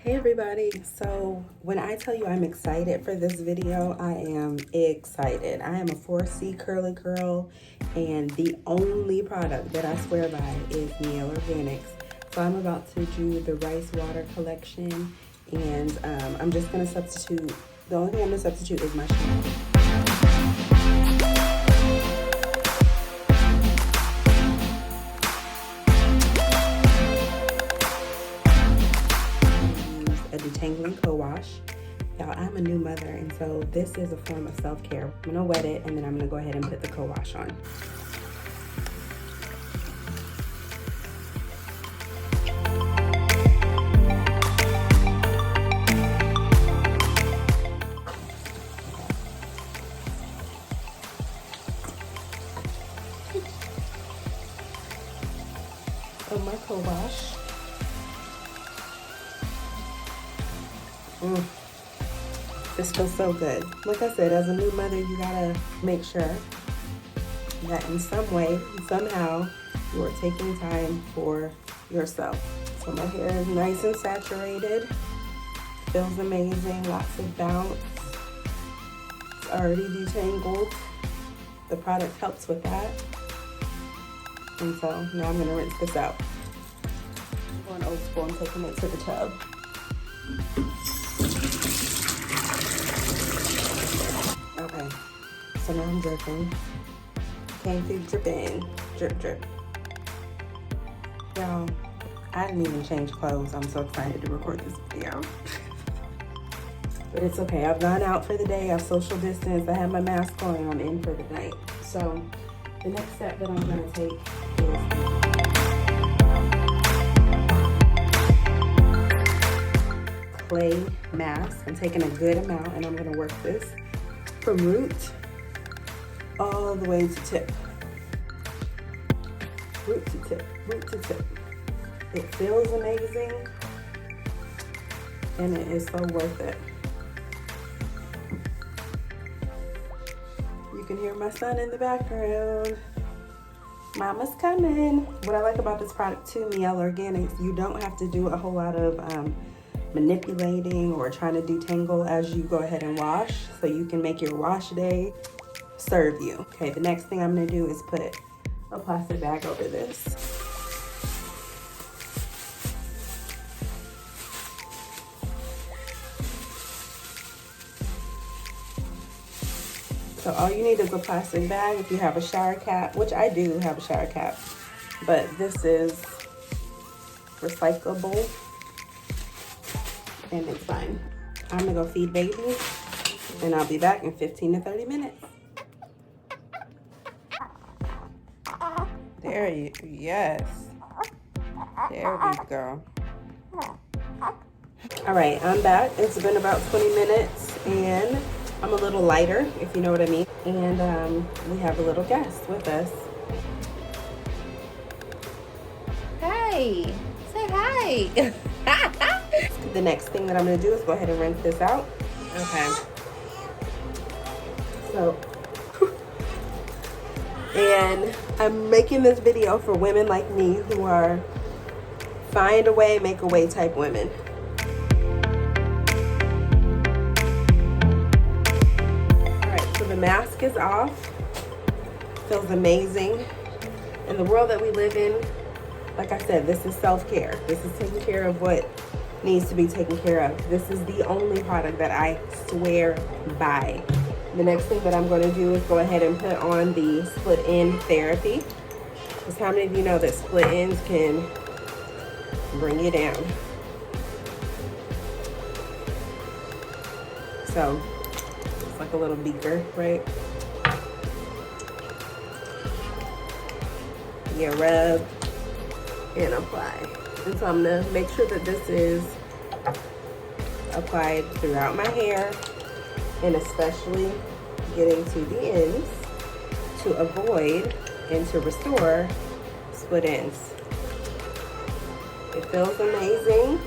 Hey everybody, so when I tell you I'm excited for this video, I am excited. I am a 4C curly girl and the only product that I swear by is Mielle Organics. So I'm about to do the rice water collection and I'm just going to substitute, the only thing I'm going to substitute is my shampoo. Detangling co-wash. Y'all, I'm a new mother, and so this is a form of self-care. I'm gonna wet it, and then I'm gonna go ahead and put the co-wash on. So my co-wash. This feels so good. Like I said, as a new mother, you gotta make sure that in some way, somehow, you are taking time for yourself. So my hair is nice and saturated. Feels amazing, lots of bounce. It's already detangled. The product helps with that. And so now I'm gonna rinse this out. I'm going old school, I'm taking it to the tub. Okay, so now I'm dripping. Came through dripping. Drip, drip. Y'all, I didn't even change clothes. I'm so excited to record this video. But it's okay. I've gone out for the day. I've social distanced. I have my mask on and I'm in for the night. So the next step that I'm going to take is clay mask. I'm taking a good amount and I'm going to work this from root all the way to tip. Root to tip, root to tip. It feels amazing and it is so worth it. You can hear my son in the background. Mama's coming. What I like about this product too, Mielle Organics, you don't have to do a whole lot of manipulating or trying to detangle as you go ahead and wash, so you can make your wash day serve you. Okay, the next thing I'm gonna do is put a plastic bag over this. So all you need is a plastic bag if you have a shower cap, which I do have a shower cap, but this is recyclable and it's fine. I'm gonna go feed baby and I'll be back in 15 to 30 minutes. There you, yes. There we go. All right, I'm back. It's been about 20 minutes and I'm a little lighter, if you know what I mean. And we have a little guest with us. Hi, say hi. The next thing that I'm gonna do is go ahead and rinse this out. Okay. So, and I'm making this video for women like me who are find a way, make a way type women. All right, so the mask is off. Feels amazing. In the world that we live in, like I said, this is self-care. This is taking care of what needs to be taken care of. This is the only product that I swear by. The next thing that I'm going to do is go ahead and put on the split end therapy. Because how many of you know that split ends can bring you down? So it's like a little beaker, right? You rub and apply. And so I'm gonna make sure that this is applied throughout my hair and especially getting to the ends to avoid and to restore split ends. It feels amazing.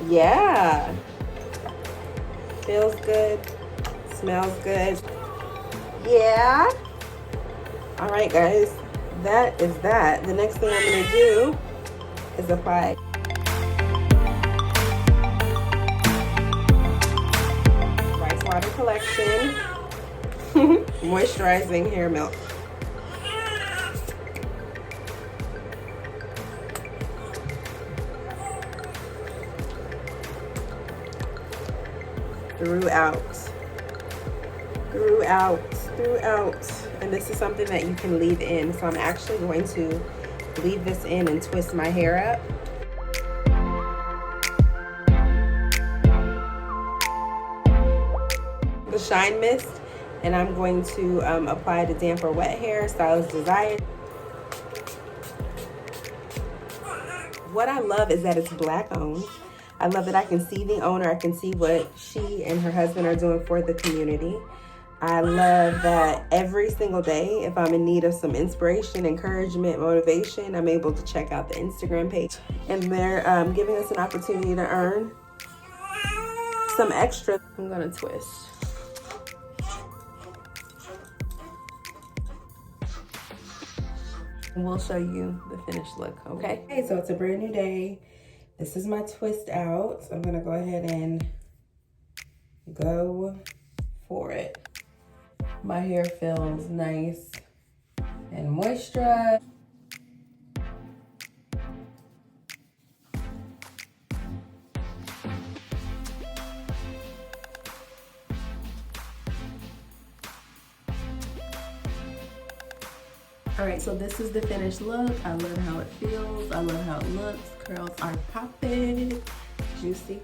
Yeah. Feels good. Smells good. Yeah. All right, guys. That is that. The next thing I'm gonna do is apply Foundation Moisturizing Hair Milk. Throughout. And this is something that you can leave in. So I'm actually going to leave this in and twist my hair up. The Shine Mist, and I'm going to apply to damp or wet hair, stylist desired. What I love is that it's Black owned. I love that I can see the owner. I can see what she and her husband are doing for the community. I love that every single day, if I'm in need of some inspiration, encouragement, motivation, I'm able to check out the Instagram page. And they're giving us an opportunity to earn some extra. I'm gonna twist. And we'll show you the finished look, okay? Okay, so it's a brand new day. This is my twist out. So I'm gonna go ahead and go for it. My hair feels nice and moisturized. All right, so this is the finished look. I love how it feels. I love how it looks. Curls are popping, juicy.